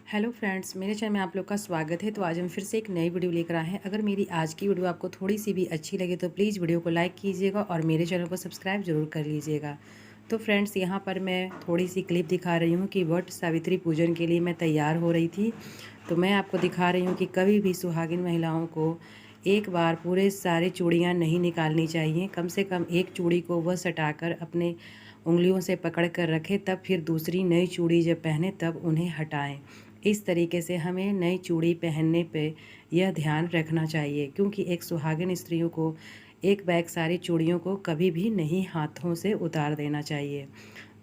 Hello friends, मेरे channel में आप लोग का स्वागत है। तो आज हम फिर से एक नई वीडियो लेकर आए हैं। अगर मेरी आज की वीडियो आपको थोड़ी सी भी अच्छी लगे तो प्लीज़ वीडियो को लाइक कीजिएगा और मेरे चैनल को सब्सक्राइब जरूर कर लीजिएगा। तो फ्रेंड्स, यहाँ पर मैं थोड़ी सी क्लिप दिखा रही हूँ कि वट सावित्री पूजन के लिए मैं तैयार हो रही थी। तो मैं आपको दिखा रही हूँ कि कभी भी सुहागिन महिलाओं को एक बार पूरे सारे चूड़ियाँ नहीं निकालनी चाहिए। कम से कम एक चूड़ी को वह सटाकर अपने उंगलियों से पकड़ कर रखे, तब फिर दूसरी नई चूड़ी जब पहने तब उन्हें हटाएं। इस तरीके से हमें नई चूड़ी पहनने पे यह ध्यान रखना चाहिए, क्योंकि एक सुहागिन स्त्रियों को एक बैग सारी चूड़ियों को कभी भी नहीं हाथों से उतार देना चाहिए।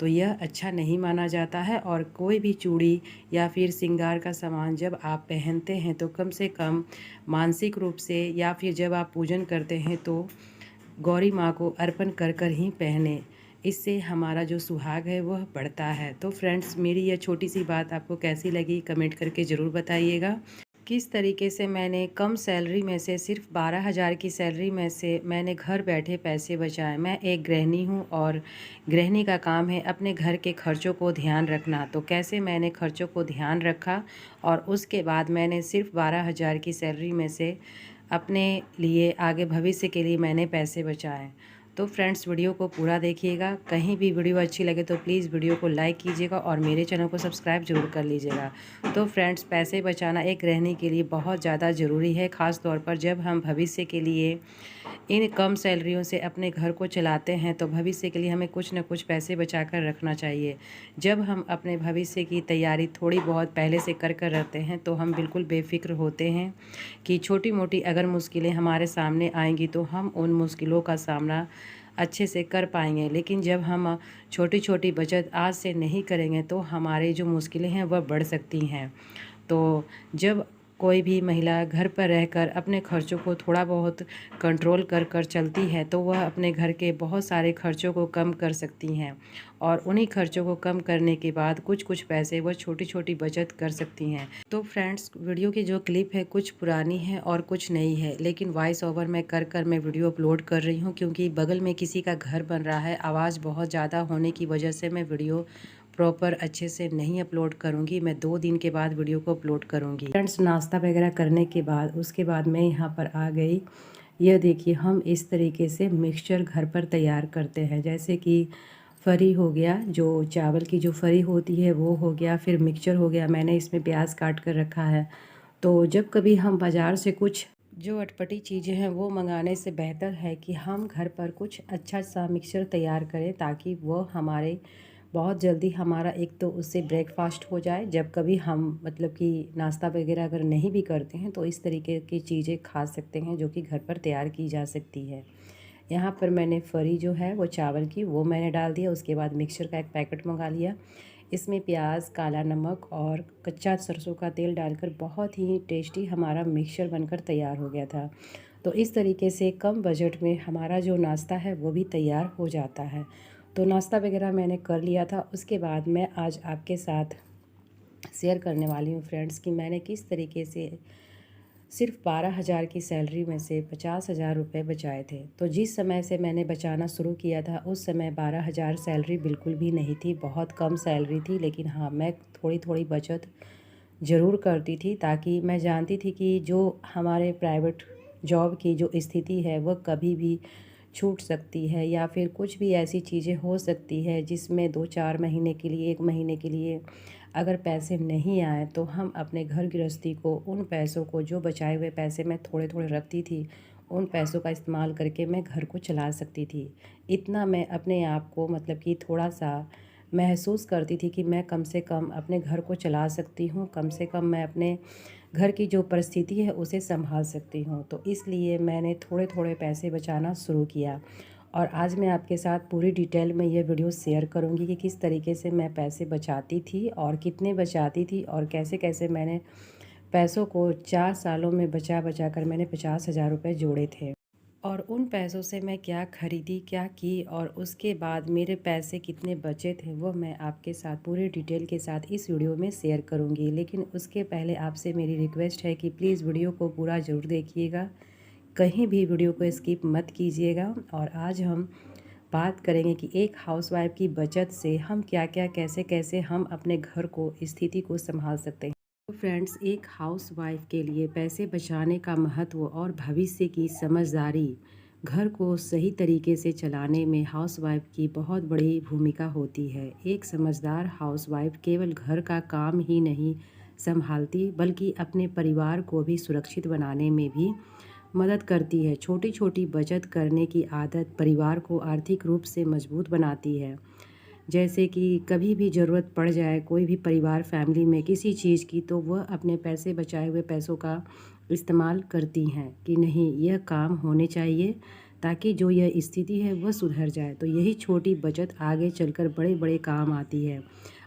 तो यह अच्छा नहीं माना जाता है। और कोई भी चूड़ी या फिर श्रृंगार का सामान जब आप पहनते हैं तो कम से कम मानसिक रूप से, या फिर जब आप पूजन करते हैं तो गौरी माँ को अर्पण कर कर ही पहने। इससे हमारा जो सुहाग है वह बढ़ता है। तो फ्रेंड्स, मेरी यह छोटी सी बात आपको कैसी लगी कमेंट करके ज़रूर बताइएगा। किस तरीके से मैंने कम सैलरी में से, सिर्फ 12,000 की सैलरी में से मैंने घर बैठे पैसे बचाए। मैं एक गृहिणी हूँ और गृहिणी का काम है अपने घर के खर्चों को ध्यान रखना। तो कैसे मैंने खर्चों को ध्यान रखा और उसके बाद मैंने सिर्फ 12,000 की सैलरी में से अपने लिए आगे भविष्य के लिए मैंने पैसे बचाए। तो फ्रेंड्स, वीडियो को पूरा देखिएगा। कहीं भी वीडियो अच्छी लगे तो प्लीज़ वीडियो को लाइक कीजिएगा और मेरे चैनल को सब्सक्राइब जरूर कर लीजिएगा। तो फ्रेंड्स, पैसे बचाना एक गृहिणी के लिए बहुत ज़्यादा ज़रूरी है, ख़ास तौर पर जब हम भविष्य के लिए इन कम सैलरियों से अपने घर को चलाते हैं। तो भविष्य के लिए हमें कुछ न कुछ पैसे बचा कर रखना चाहिए। जब हम अपने भविष्य की तैयारी थोड़ी बहुत पहले से कर कर रहते हैं तो हम बिल्कुल बेफिक्र होते हैं कि छोटी मोटी अगर मुश्किलें हमारे सामने आएंगी तो हम उन मुश्किलों का सामना अच्छे से कर पाएंगे। लेकिन जब हम छोटी छोटी बचत आज से नहीं करेंगे तो हमारी जो मुश्किलें हैं वह बढ़ सकती हैं। तो जब कोई भी महिला घर पर रहकर अपने खर्चों को थोड़ा बहुत कंट्रोल कर कर चलती है तो वह अपने घर के बहुत सारे खर्चों को कम कर सकती हैं। और उन्हीं खर्चों को कम करने के बाद कुछ कुछ पैसे वह छोटी छोटी बचत कर सकती हैं। तो फ्रेंड्स, वीडियो की जो क्लिप है कुछ पुरानी है और कुछ नई है, लेकिन वॉइस ओवर मैं कर कर मैं वीडियो अपलोड कर रही हूँ, क्योंकि बगल में किसी का घर बन रहा है। आवाज़ बहुत ज़्यादा होने की वजह से मैं वीडियो प्रॉपर अच्छे से नहीं अपलोड करूँगी। मैं 2 दिन के बाद वीडियो को अपलोड करूँगी। फ्रेंड्स, नाश्ता वगैरह करने के बाद उसके बाद मैं यहाँ पर आ गई। यह देखिए, हम इस तरीके से मिक्सचर घर पर तैयार करते हैं। जैसे कि फरी हो गया, जो चावल की जो फरी होती है वो हो गया, फिर मिक्सचर हो गया। मैंने इसमें प्याज काट कर रखा है। तो जब कभी हम बाज़ार से कुछ जो अटपटी चीज़ें हैं वो मंगाने से बेहतर है कि हम घर पर कुछ अच्छा सा मिक्सचर तैयार करें, ताकि वो हमारे बहुत जल्दी हमारा एक तो उससे ब्रेकफास्ट हो जाए। जब कभी हम मतलब कि नाश्ता वगैरह अगर नहीं भी करते हैं तो इस तरीके की चीज़ें खा सकते हैं जो कि घर पर तैयार की जा सकती है। यहाँ पर मैंने फरी जो है वो चावल की वो मैंने डाल दिया। उसके बाद मिक्सचर का एक पैकेट मंगा लिया। इसमें प्याज, काला नमक और कच्चा सरसों का तेल डालकर बहुत ही टेस्टी हमारा मिक्सचर बनकर तैयार हो गया था। तो इस तरीके से कम बजट में हमारा जो नाश्ता है वो भी तैयार हो जाता है। तो नाश्ता वगैरह मैंने कर लिया था। उसके बाद मैं आज आपके साथ शेयर करने वाली हूँ फ्रेंड्स कि मैंने किस तरीके से सिर्फ 12,000 की सैलरी में से 50,000 रुपये बचाए थे। तो जिस समय से मैंने बचाना शुरू किया था उस समय 12,000 सैलरी बिल्कुल भी नहीं थी, बहुत कम सैलरी थी। लेकिन हाँ, मैं थोड़ी थोड़ी बचत ज़रूर करती थी, ताकि मैं जानती थी कि जो हमारे प्राइवेट जॉब की जो स्थिति है वह कभी भी छूट सकती है, या फिर कुछ भी ऐसी चीज़ें हो सकती है जिसमें 2-4 महीने के लिए, 1 महीने के लिए अगर पैसे नहीं आए तो हम अपने घर गृहस्थी को उन पैसों को, जो बचाए हुए पैसे मैं थोड़े थोड़े रखती थी, उन पैसों का इस्तेमाल करके मैं घर को चला सकती थी। इतना मैं अपने आप को मतलब कि थोड़ा सा महसूस करती थी कि मैं कम से कम अपने घर को चला सकती हूँ, कम से कम मैं अपने घर की जो परिस्थिति है उसे संभाल सकती हूँ। तो इसलिए मैंने थोड़े थोड़े पैसे बचाना शुरू किया। और आज मैं आपके साथ पूरी डिटेल में ये वीडियो शेयर करूँगी कि किस तरीके से मैं पैसे बचाती थी और कितने बचाती थी, और कैसे कैसे मैंने पैसों को 4 सालों में बचा बचा कर मैंने 50,000 रुपये जोड़े थे। और उन पैसों से मैं क्या खरीदी, क्या की, और उसके बाद मेरे पैसे कितने बचे थे वो मैं आपके साथ पूरी डिटेल के साथ इस वीडियो में शेयर करूंगी। लेकिन उसके पहले आपसे मेरी रिक्वेस्ट है कि प्लीज़ वीडियो को पूरा ज़रूर देखिएगा, कहीं भी वीडियो को स्किप मत कीजिएगा। और आज हम बात करेंगे कि एक हाउसवाइफ की बचत से हम क्या क्या, कैसे कैसे हम अपने घर को, स्थिति को संभाल सकते हैं। तो फ्रेंड्स, एक हाउसवाइफ के लिए पैसे बचाने का महत्व और भविष्य की समझदारी घर को सही तरीके से चलाने में हाउसवाइफ की बहुत बड़ी भूमिका होती है। एक समझदार हाउसवाइफ केवल घर का काम ही नहीं संभालती बल्कि अपने परिवार को भी सुरक्षित बनाने में भी मदद करती है। छोटी छोटी बचत करने की आदत परिवार को आर्थिक रूप से मजबूत बनाती है। जैसे कि कभी भी ज़रूरत पड़ जाए कोई भी परिवार फैमिली में किसी चीज़ की, तो वह अपने पैसे बचाए हुए पैसों का इस्तेमाल करती हैं कि नहीं, यह काम होने चाहिए ताकि जो यह स्थिति है वह सुधर जाए। तो यही छोटी बचत आगे चलकर बड़े बड़े काम आती है।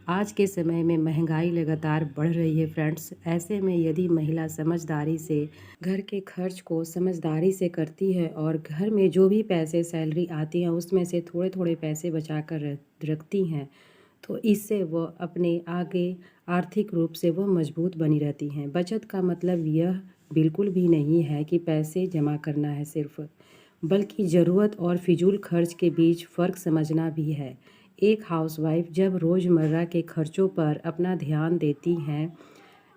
आज के समय में महंगाई लगातार बढ़ रही है फ्रेंड्स। ऐसे में यदि महिला समझदारी से घर के खर्च को समझदारी से करती है और घर में जो भी पैसे सैलरी आती है उसमें से थोड़े थोड़े पैसे बचा कर रखती हैं, तो इससे वो अपने आगे आर्थिक रूप से वो मजबूत बनी रहती हैं। बचत का मतलब यह बिल्कुल भी नहीं है कि पैसे जमा करना है सिर्फ, बल्कि ज़रूरत और फिजूल खर्च के बीच फ़र्क समझना भी है। एक हाउसवाइफ जब रोज़मर्रा के खर्चों पर अपना ध्यान देती हैं,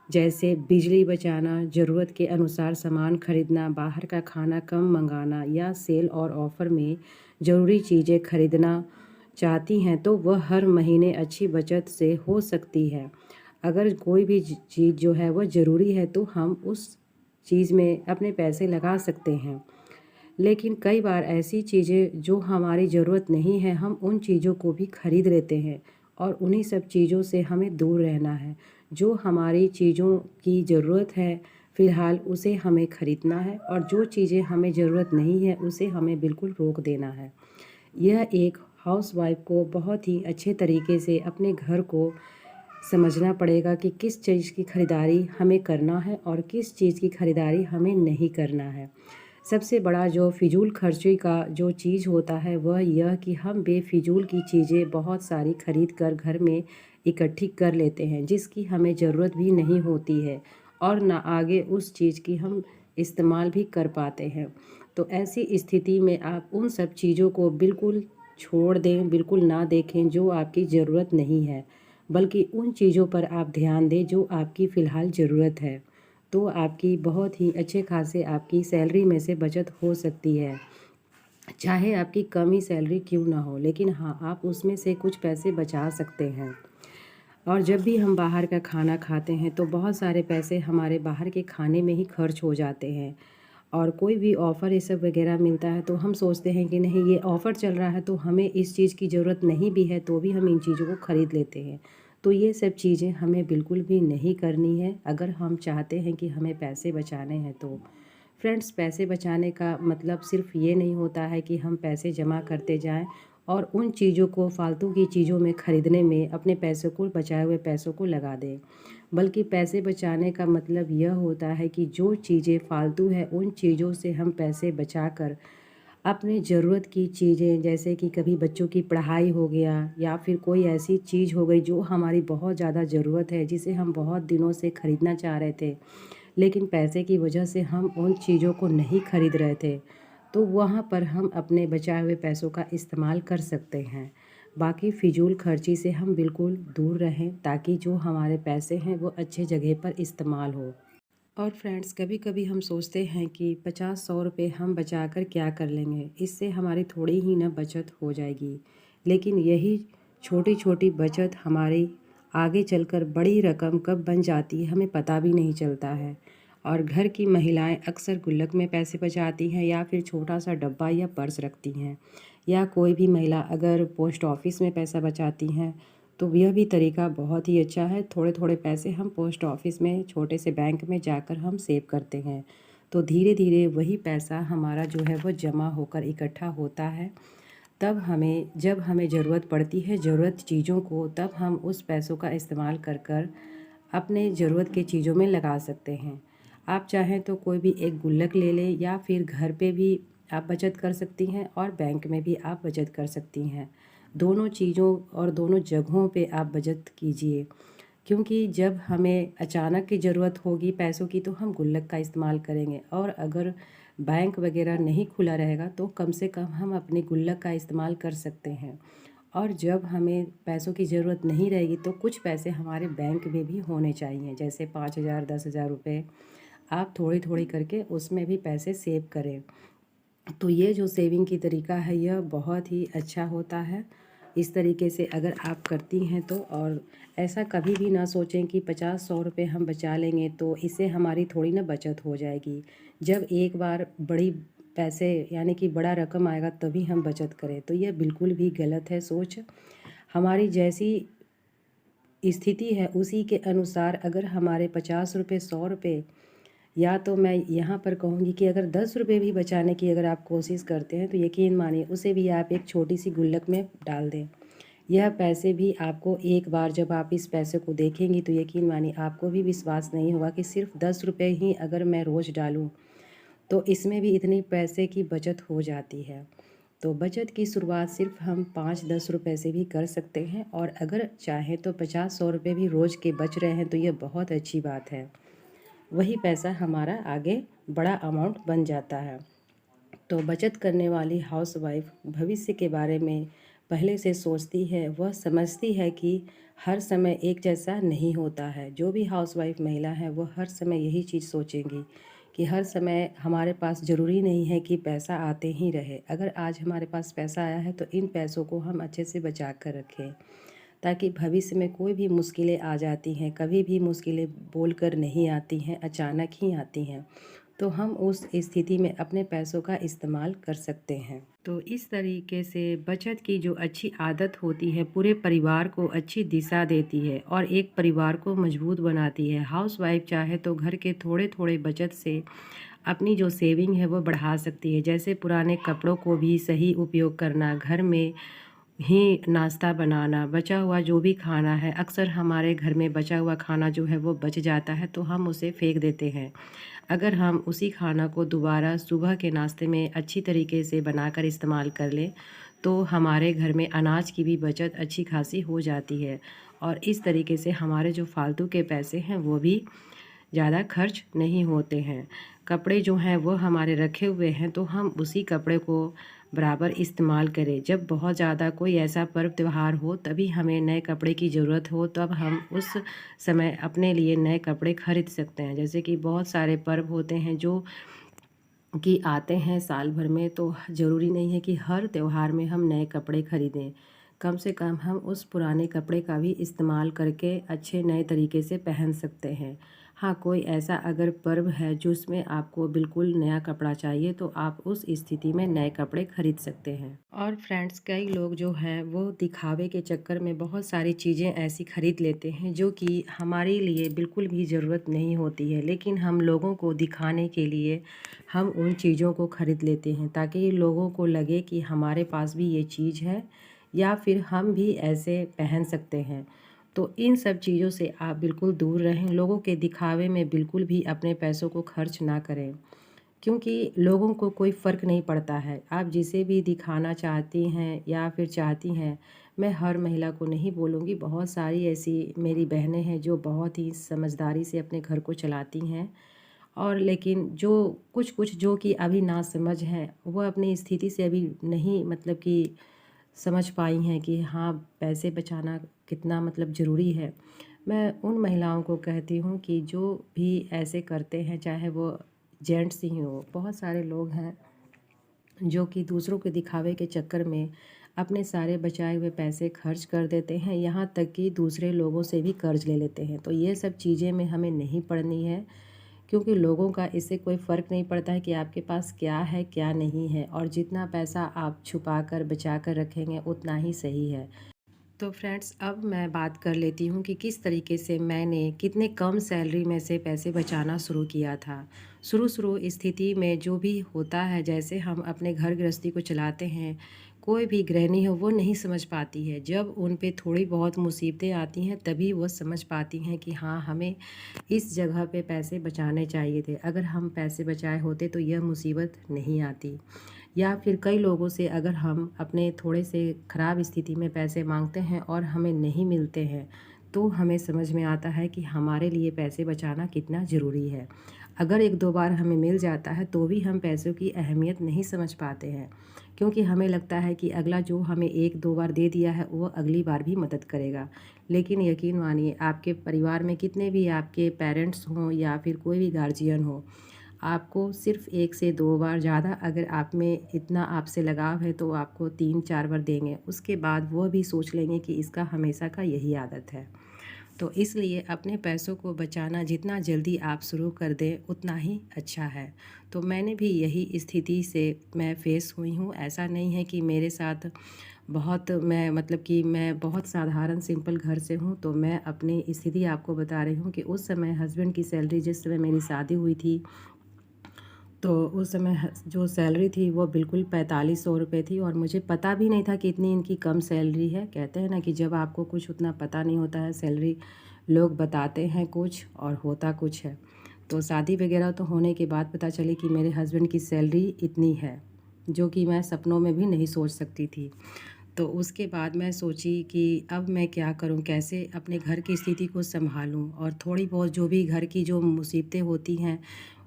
जैसे बिजली बचाना, ज़रूरत के अनुसार सामान खरीदना, बाहर का खाना कम मंगाना या सेल और ऑफ़र में ज़रूरी चीज़ें खरीदना चाहती हैं, तो वह हर महीने अच्छी बचत से हो सकती है। अगर कोई भी चीज़ जो है वह ज़रूरी है तो हम उस चीज़ में अपने पैसे लगा सकते हैं। लेकिन कई बार ऐसी चीज़ें जो हमारी ज़रूरत नहीं है, हम उन चीज़ों को भी खरीद लेते हैं और उन्हीं सब चीज़ों से हमें दूर रहना है। जो हमारी चीज़ों की ज़रूरत है फ़िलहाल उसे हमें खरीदना है, और जो चीज़ें हमें ज़रूरत नहीं है उसे हमें बिल्कुल रोक देना है। यह एक हाउसवाइफ को बहुत ही अच्छे तरीके से अपने घर को समझना पड़ेगा कि किस चीज़ की खरीदारी हमें करना है और किस चीज़ की खरीदारी हमें नहीं करना है। सबसे बड़ा जो फिजूल खर्ची का जो चीज़ होता है वह यह कि हम बेफिजूल की चीज़ें बहुत सारी खरीद कर घर में इकट्ठी कर लेते हैं, जिसकी हमें ज़रूरत भी नहीं होती है और ना आगे उस चीज़ की हम इस्तेमाल भी कर पाते हैं। तो ऐसी स्थिति में आप उन सब चीज़ों को बिल्कुल छोड़ दें, बिल्कुल ना देखें जो आपकी ज़रूरत नहीं है, बल्कि उन चीज़ों पर आप ध्यान दें जो आपकी फ़िलहाल ज़रूरत है। तो आपकी बहुत ही अच्छे खासे आपकी सैलरी में से बचत हो सकती है। चाहे आपकी कम ही सैलरी क्यों ना हो, लेकिन हाँ, आप उसमें से कुछ पैसे बचा सकते हैं। और जब भी हम बाहर का खाना खाते हैं तो बहुत सारे पैसे हमारे बाहर के खाने में ही खर्च हो जाते हैं। और कोई भी ऑफ़र ये सब वगैरह मिलता है तो हम सोचते हैं कि नहीं, ये ऑफ़र चल रहा है तो हमें इस चीज़ की ज़रूरत नहीं भी है, तो भी हम इन चीज़ों को ख़रीद लेते हैं। तो ये सब चीज़ें हमें बिल्कुल भी नहीं करनी है अगर हम चाहते हैं कि हमें पैसे बचाने हैं तो। फ्रेंड्स, पैसे बचाने का मतलब सिर्फ़ ये नहीं होता है कि हम पैसे जमा करते जाएँ और उन चीज़ों को फ़ालतू की चीज़ों में ख़रीदने में अपने पैसों को, बचाए हुए पैसों को लगा दें। बल्कि पैसे बचाने का मतलब यह होता है कि जो चीज़ें फ़ालतू है उन चीज़ों से हम पैसे बचाकर अपने ज़रूरत की चीज़ें, जैसे कि कभी बच्चों की पढ़ाई हो गया या फिर कोई ऐसी चीज़ हो गई जो हमारी बहुत ज़्यादा ज़रूरत है, जिसे हम बहुत दिनों से ख़रीदना चाह रहे थे, लेकिन पैसे की वजह से हम उन चीज़ों को नहीं खरीद रहे थे, तो वहाँ पर हम अपने बचाए हुए पैसों का इस्तेमाल कर सकते हैं। बाकी फ़िजूल खर्ची से हम बिल्कुल दूर रहें ताकि जो हमारे पैसे हैं वो अच्छे जगह पर इस्तेमाल हो। और फ्रेंड्स, कभी कभी हम सोचते हैं कि 50-100 रुपये हम बचा कर क्या कर लेंगे, इससे हमारी थोड़ी ही ना बचत हो जाएगी। लेकिन यही छोटी छोटी बचत हमारी आगे चलकर बड़ी रकम कब बन जाती है हमें पता भी नहीं चलता है। और घर की महिलाएं अक्सर गुल्लक में पैसे बचाती हैं या फिर छोटा सा डब्बा या पर्स रखती हैं, या कोई भी महिला अगर पोस्ट ऑफिस में पैसा बचाती हैं, तो यह भी तरीका बहुत ही अच्छा है। थोड़े थोड़े पैसे हम पोस्ट ऑफिस में छोटे से बैंक में जाकर हम सेव करते हैं, तो धीरे धीरे वही पैसा हमारा जो है वो जमा होकर इकट्ठा होता है। तब हमें, जब हमें ज़रूरत पड़ती है ज़रूरत चीज़ों को, तब हम उस पैसों का इस्तेमाल कर कर अपने ज़रूरत के चीज़ों में लगा सकते हैं। आप चाहें तो कोई भी एक गुल्लक ले लें या फिर घर पे भी आप बचत कर सकती हैं और बैंक में भी आप बचत कर सकती हैं। दोनों चीज़ों और दोनों जगहों पे आप बचत कीजिए, क्योंकि जब हमें अचानक की ज़रूरत होगी पैसों की तो हम गुल्लक का इस्तेमाल करेंगे, और अगर बैंक वगैरह नहीं खुला रहेगा तो कम से कम हम अपने गुल्लक का इस्तेमाल कर सकते हैं। और जब हमें पैसों की ज़रूरत नहीं रहेगी तो कुछ पैसे हमारे बैंक में भी होने चाहिए, जैसे 5,000 10,000 रुपये आप थोड़ी थोड़ी करके उसमें भी पैसे सेव करें। तो ये जो सेविंग की तरीका है यह बहुत ही अच्छा होता है। इस तरीके से अगर आप करती हैं तो, और ऐसा कभी भी ना सोचें कि 50-100 रुपये हम बचा लेंगे तो इससे हमारी थोड़ी ना बचत हो जाएगी। जब एक बार बड़ी पैसे यानी कि बड़ा रकम आएगा तभी हम बचत करें, तो यह बिल्कुल भी गलत है सोच। हमारी जैसी स्थिति है उसी के अनुसार अगर हमारे 50 रुपये 100 रुपये, या तो मैं यहाँ पर कहूँगी कि अगर 10 रुपये भी बचाने की अगर आप कोशिश करते हैं तो यकीन मानिए उसे भी आप एक छोटी सी गुल्लक में डाल दें। यह पैसे भी आपको एक बार जब आप इस पैसे को देखेंगी तो यकीन मानिए आपको भी विश्वास नहीं होगा कि सिर्फ 10 रुपये ही अगर मैं रोज़ डालूँ तो इसमें भी इतनी पैसे की बचत हो जाती है। तो बचत की शुरुआत सिर्फ हम 5-10 रुपये से भी कर सकते हैं, और अगर चाहें तो 50-100 रुपये भी रोज़ के बच रहे हैं तो ये बहुत अच्छी बात है। वही पैसा हमारा आगे बड़ा अमाउंट बन जाता है। तो बचत करने वाली हाउसवाइफ भविष्य के बारे में पहले से सोचती है, वह समझती है कि हर समय एक जैसा नहीं होता है। जो भी हाउसवाइफ महिला है वह हर समय यही चीज़ सोचेंगी कि हर समय हमारे पास ज़रूरी नहीं है कि पैसा आते ही रहे। अगर आज हमारे पास पैसा आया है तो इन पैसों को हम अच्छे से बचा कर रखें, ताकि भविष्य में कोई भी मुश्किलें आ जाती हैं, कभी भी मुश्किलें बोल कर नहीं आती हैं, अचानक ही आती हैं, तो हम उस स्थिति में अपने पैसों का इस्तेमाल कर सकते हैं। तो इस तरीके से बचत की जो अच्छी आदत होती है पूरे परिवार को अच्छी दिशा देती है और एक परिवार को मजबूत बनाती है। हाउसवाइफ चाहे तो घर के थोड़े थोड़े बचत से अपनी जो सेविंग है वो बढ़ा सकती है, जैसे पुराने कपड़ों को भी सही उपयोग करना, घर में ही नाश्ता बनाना, बचा हुआ जो भी खाना है, अक्सर हमारे घर में बचा हुआ खाना जो है वो बच जाता है तो हम उसे फेंक देते हैं। अगर हम उसी खाना को दोबारा सुबह के नाश्ते में अच्छी तरीके से बनाकर इस्तेमाल कर लें तो हमारे घर में अनाज की भी बचत अच्छी खासी हो जाती है, और इस तरीके से हमारे जो फालतू के पैसे हैं वो भी ज़्यादा खर्च नहीं होते हैं। कपड़े जो हैं वो हमारे रखे हुए हैं तो हम उसी कपड़े को बराबर इस्तेमाल करें। जब बहुत ज़्यादा कोई ऐसा पर्व त्योहार हो तभी हमें नए कपड़े की ज़रूरत हो, तब हम उस समय अपने लिए नए कपड़े खरीद सकते हैं। जैसे कि बहुत सारे पर्व होते हैं जो कि आते हैं साल भर में, तो ज़रूरी नहीं है कि हर त्योहार में हम नए कपड़े खरीदें। कम से कम हम उस पुराने कपड़े का भी इस्तेमाल करके अच्छे नए तरीके से पहन सकते हैं। हाँ, कोई ऐसा अगर पर्व है जिसमें आपको बिल्कुल नया कपड़ा चाहिए तो आप उस स्थिति में नए कपड़े खरीद सकते हैं। और फ्रेंड्स, कई लोग जो हैं वो दिखावे के चक्कर में बहुत सारी चीज़ें ऐसी खरीद लेते हैं जो कि हमारे लिए बिल्कुल भी ज़रूरत नहीं होती है, लेकिन हम लोगों को दिखाने के लिए हम उन चीज़ों को खरीद लेते हैं ताकि लोगों को लगे कि हमारे पास भी ये चीज़ है या फिर हम भी ऐसे पहन सकते हैं। तो इन सब चीज़ों से आप बिल्कुल दूर रहें, लोगों के दिखावे में बिल्कुल भी अपने पैसों को खर्च ना करें, क्योंकि लोगों को कोई फ़र्क नहीं पड़ता है। आप जिसे भी दिखाना चाहती हैं या फिर चाहती हैं, मैं हर महिला को नहीं बोलूँगी, बहुत सारी ऐसी मेरी बहनें हैं जो बहुत ही समझदारी से अपने घर को चलाती हैं, और लेकिन जो कुछ कुछ जो कि अभी नासमझ हैं वह अपनी स्थिति से अभी नहीं मतलब कि समझ पाई हैं कि हाँ, पैसे बचाना कितना मतलब ज़रूरी है। मैं उन महिलाओं को कहती हूँ कि जो भी ऐसे करते हैं, चाहे वो जेंट्स ही हों, बहुत सारे लोग हैं जो कि दूसरों के दिखावे के चक्कर में अपने सारे बचाए हुए पैसे खर्च कर देते हैं, यहाँ तक कि दूसरे लोगों से भी कर्ज़ ले लेते हैं। तो ये सब चीज़ें में हमें नहीं पड़नी है, क्योंकि लोगों का इससे कोई फ़र्क नहीं पड़ता है कि आपके पास क्या है क्या नहीं है, और जितना पैसा आप छुपा कर बचा कर रखेंगे उतना ही सही है। तो फ्रेंड्स, अब मैं बात कर लेती हूँ कि किस तरीके से मैंने कितने कम सैलरी में से पैसे बचाना शुरू किया था। शुरू स्थिति में जो भी होता है, जैसे हम अपने घर गृहस्थी को चलाते हैं, कोई भी गृहिणी हो वो नहीं समझ पाती है। जब उन पे थोड़ी बहुत मुसीबतें आती हैं तभी वो समझ पाती हैं कि हाँ, हमें इस जगह पे पैसे बचाने चाहिए थे। अगर हम पैसे बचाए होते तो यह मुसीबत नहीं आती। या फिर कई लोगों से अगर हम अपने थोड़े से ख़राब स्थिति में पैसे मांगते हैं और हमें नहीं मिलते हैं तो हमें समझ में आता है कि हमारे लिए पैसे बचाना कितना ज़रूरी है। अगर एक दो बार हमें मिल जाता है तो भी हम पैसों की अहमियत नहीं समझ पाते हैं, क्योंकि हमें लगता है कि अगला जो हमें एक दो बार दे दिया है वो अगली बार भी मदद करेगा। लेकिन यकीन मानिए, आपके परिवार में कितने भी आपके पेरेंट्स हों या फिर कोई भी गार्जियन हो, आपको सिर्फ़ 1 से 2 बार, ज़्यादा अगर आप में इतना आपसे लगाव है तो आपको 3-4 बार देंगे। उसके बाद वो भी सोच लेंगे कि इसका हमेशा का यही आदत है। तो इसलिए अपने पैसों को बचाना जितना जल्दी आप शुरू कर दें उतना ही अच्छा है। तो मैंने भी यही स्थिति से मैं फ़ेस हुई हूँ। ऐसा नहीं है कि मेरे साथ बहुत मैं मतलब कि मैं बहुत साधारण सिंपल घर से हूँ। तो मैं अपनी स्थिति आपको बता रही हूँ कि उस समय हस्बैंड की सैलरी, जिस समय मेरी शादी हुई थी, तो उस समय जो सैलरी थी वो बिल्कुल 4500 रुपये थी, और मुझे पता भी नहीं था कि इतनी इनकी कम सैलरी है। कहते हैं ना कि जब आपको कुछ उतना पता नहीं होता है, सैलरी लोग बताते हैं कुछ और होता कुछ है। तो शादी वगैरह तो होने के बाद पता चली कि मेरे हस्बैंड की सैलरी इतनी है, जो कि मैं सपनों में भी नहीं सोच सकती थी। तो उसके बाद मैं सोची कि अब मैं क्या करूं, कैसे अपने घर की स्थिति को संभालूं, और थोड़ी बहुत जो भी घर की जो मुसीबतें होती हैं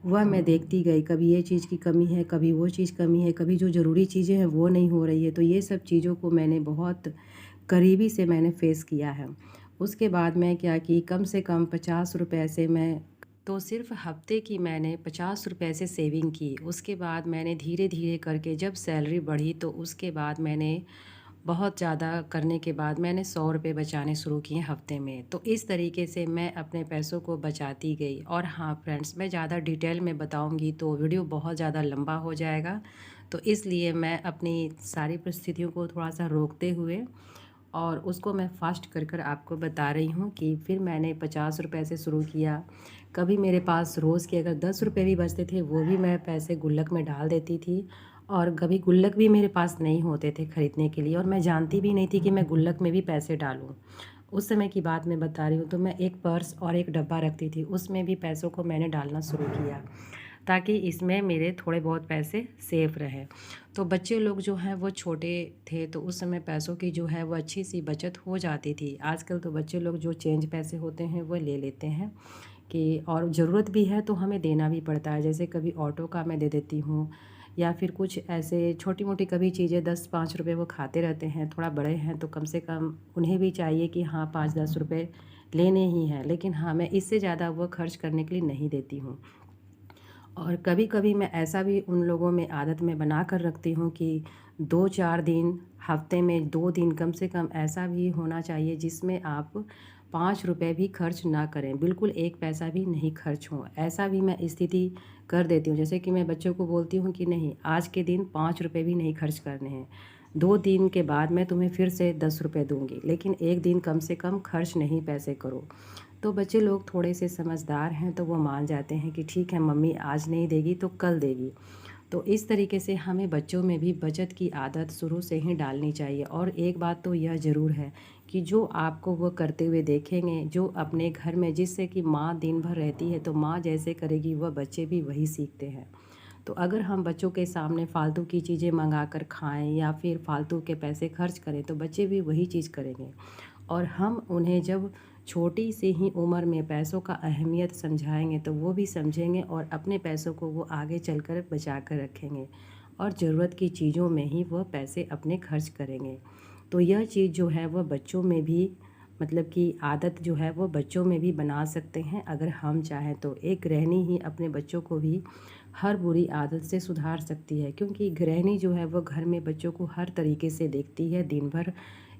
वह मैं देखती गई। कभी ये चीज़ की कमी है, कभी वो चीज़ कमी है, कभी जो ज़रूरी चीज़ें हैं वो नहीं हो रही है। तो ये सब चीज़ों को मैंने बहुत करीबी से मैंने फ़ेस किया है। उसके बाद मैं क्या कि कम से कम 50 रुपए से मैं, तो सिर्फ़ हफ़्ते की मैंने 50 रुपए से सेविंग की। उसके बाद मैंने धीरे-धीरे करके जब सैलरी बढ़ी तो उसके बाद मैंने बहुत ज़्यादा करने के बाद मैंने 100 रुपये बचाने शुरू किए हफ़्ते में। तो इस तरीके से मैं अपने पैसों को बचाती गई। और हाँ फ्रेंड्स, मैं ज़्यादा डिटेल में बताऊंगी तो वीडियो बहुत ज़्यादा लंबा हो जाएगा। तो इसलिए मैं अपनी सारी परिस्थितियों को थोड़ा सा रोकते हुए और उसको मैं फास्ट कर कर आपको बता रही हूँ कि फिर मैंने 50 रुपये से शुरू किया। कभी मेरे पास रोज़ के अगर 10 रुपये भी बचते थे वो भी मैं पैसे गुल्लक में डाल देती थी, और कभी गुल्लक भी मेरे पास नहीं होते थे ख़रीदने के लिए, और मैं जानती भी नहीं थी कि मैं गुल्लक में भी पैसे डालूँ। उस समय की बात मैं बता रही हूँ। तो मैं एक पर्स और एक डब्बा रखती थी, उसमें भी पैसों को मैंने डालना शुरू किया, ताकि इसमें मेरे थोड़े बहुत पैसे सेफ़ रहें। तो बच्चे लोग जो हैं वो छोटे थे, तो उस समय पैसों की जो है वो अच्छी सी बचत हो जाती थी। आजकल तो बच्चे लोग जो चेंज पैसे होते हैं वो ले लेते हैं कि, और ज़रूरत भी है तो हमें देना भी पड़ता है। जैसे कभी ऑटो का मैं दे देती हूँ, या फिर कुछ ऐसे छोटी मोटी कभी चीज़ें 10-5 रुपये वो खाते रहते हैं। थोड़ा बड़े हैं तो कम से कम उन्हें भी चाहिए कि हाँ 5-10 रुपये लेने ही हैं, लेकिन हाँ मैं इससे ज़्यादा वो खर्च करने के लिए नहीं देती हूँ। और कभी कभी मैं ऐसा भी उन लोगों में आदत में बना कर रखती हूँ कि 2-4 दिन, हफ्ते में 2 दिन कम से कम ऐसा भी होना चाहिए जिसमें आप 5 रुपये भी खर्च ना करें, बिल्कुल एक पैसा भी नहीं खर्च हो। ऐसा भी मैं स्थिति कर देती हूँ। जैसे कि मैं बच्चों को बोलती हूँ कि नहीं, आज के दिन 5 रुपये भी नहीं खर्च करने हैं, 2 दिन के बाद मैं तुम्हें फिर से 10 रुपये दूँगी, लेकिन एक दिन कम से कम खर्च नहीं पैसे करो। तो बच्चे लोग थोड़े से समझदार हैं तो वो मान जाते हैं कि ठीक है मम्मी आज नहीं देगी तो कल देगी। तो इस तरीके से हमें बच्चों में भी बचत की आदत शुरू से ही डालनी चाहिए। और एक बात तो यह ज़रूर है कि जो आपको वो करते हुए देखेंगे, जो अपने घर में, जिससे कि माँ दिन भर रहती है तो माँ जैसे करेगी वह बच्चे भी वही सीखते हैं। तो अगर हम बच्चों के सामने फालतू की चीज़ें मंगा कर खाएं या फिर फालतू के पैसे खर्च करें तो बच्चे भी वही चीज़ करेंगे। और हम उन्हें जब छोटी सी ही उम्र में पैसों का अहमियत समझाएंगे तो वो भी समझेंगे, और अपने पैसों को वो आगे चलकर बचा कर रखेंगे, और ज़रूरत की चीज़ों में ही वह पैसे अपने खर्च करेंगे। तो यह चीज़ जो है वह बच्चों में भी, मतलब कि आदत जो है वो बच्चों में भी बना सकते हैं अगर हम चाहें तो। एक गृहिणी ही अपने बच्चों को भी हर बुरी आदत से सुधार सकती है, क्योंकि गृहिणी जो है वो घर में बच्चों को हर तरीके से देखती है दिन भर।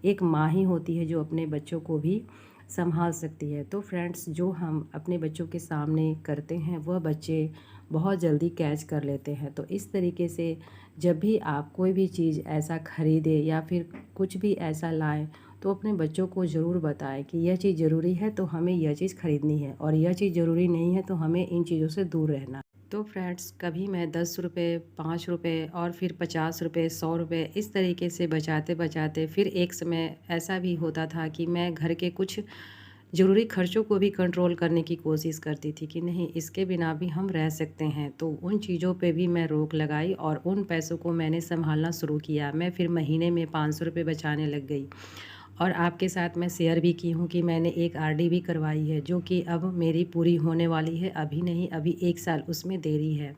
एक माँ ही होती है जो अपने बच्चों को भी संभाल सकती है। तो फ्रेंड्स, जो हम अपने बच्चों के सामने करते हैं वह बच्चे बहुत जल्दी कैच कर लेते हैं। तो इस तरीके से जब भी आप कोई भी चीज़ ऐसा ख़रीदें या फिर कुछ भी ऐसा लाएं तो अपने बच्चों को ज़रूर बताएं कि यह चीज़ ज़रूरी है तो हमें यह चीज़ ख़रीदनी है, और यह चीज़ ज़रूरी नहीं है तो हमें इन चीज़ों से दूर रहना है। तो फ्रेंड्स, कभी मैं 10 रुपये, 5 रुपये और फिर 50 रुपये, 100 रुपये इस तरीके से बचाते बचाते फिर एक समय ऐसा भी होता था कि मैं घर के कुछ ज़रूरी खर्चों को भी कंट्रोल करने की कोशिश करती थी कि नहीं, इसके बिना भी हम रह सकते हैं। तो उन चीज़ों पे भी मैं रोक लगाई और उन पैसों को मैंने संभालना शुरू किया। मैं फिर महीने में 500 रुपये बचाने लग गई। और आपके साथ मैं शेयर भी की हूँ कि मैंने एक आरडी भी करवाई है, जो कि अब मेरी पूरी होने वाली है। अभी नहीं, अभी 1 साल उसमें देरी है।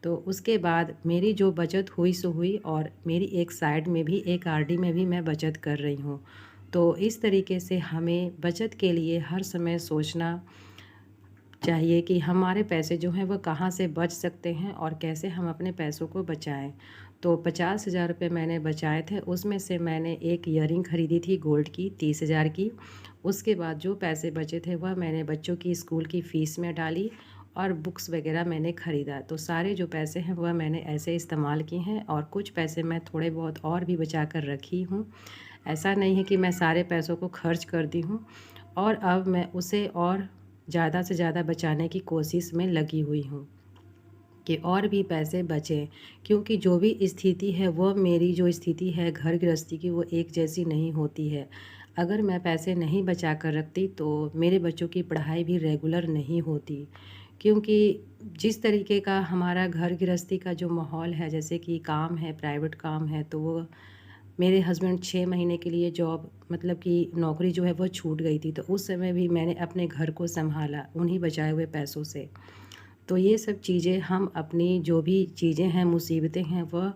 तो उसके बाद मेरी जो बचत हुई सो हुई, और मेरी एक साइड में भी एक आरडी में भी मैं बचत कर रही हूँ। तो इस तरीके से हमें बचत के लिए हर समय सोचना चाहिए कि हमारे पैसे जो हैं वो कहाँ से बच सकते हैं और कैसे हम अपने पैसों को बचाएं। तो 50,000 रुपये मैंने बचाए थे, उसमें से मैंने एक ईयरिंग ख़रीदी थी गोल्ड की 30,000 की। उसके बाद जो पैसे बचे थे वह मैंने बच्चों की स्कूल की फ़ीस में डाली और बुक्स वगैरह मैंने ख़रीदा। तो सारे जो पैसे हैं वह मैंने ऐसे इस्तेमाल किए हैं, और कुछ पैसे मैं थोड़े बहुत और भी बचा कर रखी हूँ। ऐसा नहीं है कि मैं सारे पैसों को खर्च कर दी हूँ, और अब मैं उसे और ज़्यादा से ज़्यादा बचाने की कोशिश में लगी हुई हूँ कि और भी पैसे बचें। क्योंकि जो भी स्थिति है, वो मेरी जो स्थिति है घर गृहस्थी की, वो एक जैसी नहीं होती है। अगर मैं पैसे नहीं बचा कर रखती तो मेरे बच्चों की पढ़ाई भी रेगुलर नहीं होती। क्योंकि जिस तरीके का हमारा घर गृहस्थी का जो माहौल है, जैसे कि काम है, प्राइवेट काम है, तो वो मेरे हस्बैंड 6 महीने के लिए जॉब, मतलब कि नौकरी जो है वो छूट गई थी। तो उस समय भी मैंने अपने घर को सँभाला उन्हीं बचाए हुए पैसों से। तो ये सब चीज़ें हम अपनी जो भी चीज़ें हैं, मुसीबतें हैं, वह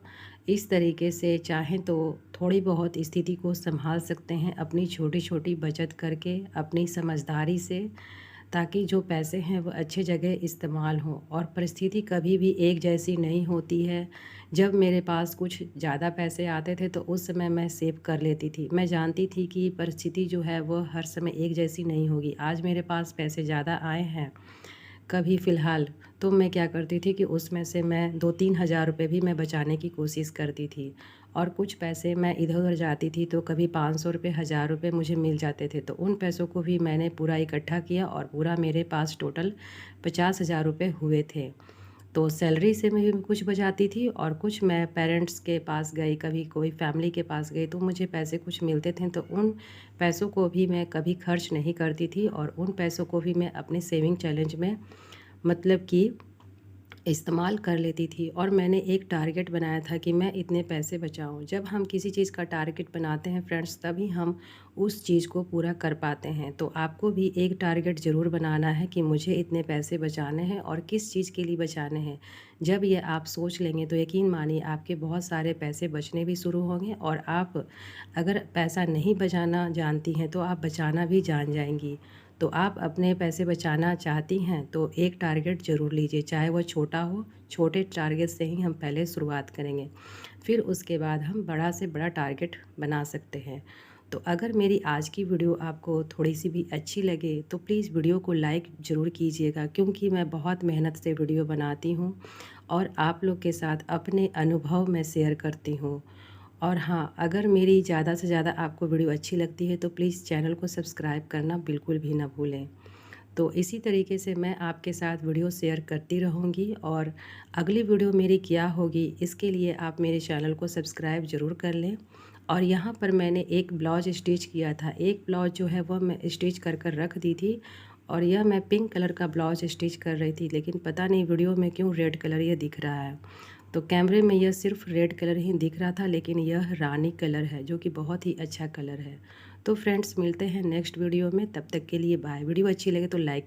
इस तरीके से चाहें तो थोड़ी बहुत स्थिति को सँभाल सकते हैं अपनी छोटी-छोटी बचत करके, अपनी समझदारी से, ताकि जो पैसे हैं वो अच्छे जगह इस्तेमाल हों। और परिस्थिति कभी भी एक जैसी नहीं होती है। जब मेरे पास कुछ ज़्यादा पैसे आते थे तो उस समय मैं सेव कर लेती थी। मैं जानती थी कि परिस्थिति जो है वो हर समय एक जैसी नहीं होगी। आज मेरे पास पैसे ज़्यादा आए हैं कभी फ़िलहाल, तो मैं क्या करती थी कि उसमें से मैं 2-3 हज़ार रुपये भी मैं बचाने की कोशिश करती थी। और कुछ पैसे मैं इधर-उधर जाती थी तो कभी 500 रुपये, 1000 रुपये मुझे मिल जाते थे। तो उन पैसों को भी मैंने पूरा इकट्ठा किया, और पूरा मेरे पास टोटल 50,000 रुपये हुए थे। तो सैलरी से मैं भी कुछ बचाती थी, और कुछ मैं पेरेंट्स के पास गई, कभी कोई फैमिली के पास गई तो मुझे पैसे कुछ मिलते थे, तो उन पैसों को भी मैं कभी खर्च नहीं करती थी, और उन पैसों को भी मैं अपने सेविंग चैलेंज में, मतलब कि, इस्तेमाल कर लेती थी। और मैंने एक टारगेट बनाया था कि मैं इतने पैसे बचाऊं। जब हम किसी चीज़ का टारगेट बनाते हैं फ्रेंड्स, तभी हम उस चीज़ को पूरा कर पाते हैं। तो आपको भी एक टारगेट ज़रूर बनाना है कि मुझे इतने पैसे बचाने हैं और किस चीज़ के लिए बचाने हैं। जब ये आप सोच लेंगे तो यकीन मानिए आपके बहुत सारे पैसे बचने भी शुरू होंगे, और आप अगर पैसा नहीं बचाना जानती हैं तो आप बचाना भी जान जाएंगी। तो आप अपने पैसे बचाना चाहती हैं तो एक टारगेट ज़रूर लीजिए, चाहे वह छोटा हो। छोटे टारगेट से ही हम पहले शुरुआत करेंगे, फिर उसके बाद हम बड़ा से बड़ा टारगेट बना सकते हैं। तो अगर मेरी आज की वीडियो आपको थोड़ी सी भी अच्छी लगे तो प्लीज़ वीडियो को लाइक ज़रूर कीजिएगा, क्योंकि मैं बहुत मेहनत से वीडियो बनाती हूँ और आप लोग के साथ अपने अनुभव मैं शेयर करती हूँ। और हाँ, अगर मेरी ज़्यादा से ज़्यादा आपको वीडियो अच्छी लगती है तो प्लीज़ चैनल को सब्सक्राइब करना बिल्कुल भी ना भूलें। तो इसी तरीके से मैं आपके साथ वीडियो शेयर करती रहूँगी, और अगली वीडियो मेरी क्या होगी इसके लिए आप मेरे चैनल को सब्सक्राइब ज़रूर कर लें। और यहाँ पर मैंने एक ब्लाउज स्टिच किया था, एक ब्लाउज जो है वह मैं स्टिच कर कर रख दी थी, और यह मैं पिंक कलर का ब्लाउज स्टिच कर रही थी, लेकिन पता नहीं वीडियो में क्यों रेड कलर ये दिख रहा है। तो कैमरे में यह सिर्फ रेड कलर ही दिख रहा था, लेकिन यह रानी कलर है, जो कि बहुत ही अच्छा कलर है। तो फ्रेंड्स, मिलते हैं नेक्स्ट वीडियो में, तब तक के लिए बाय। वीडियो अच्छी लगे तो लाइक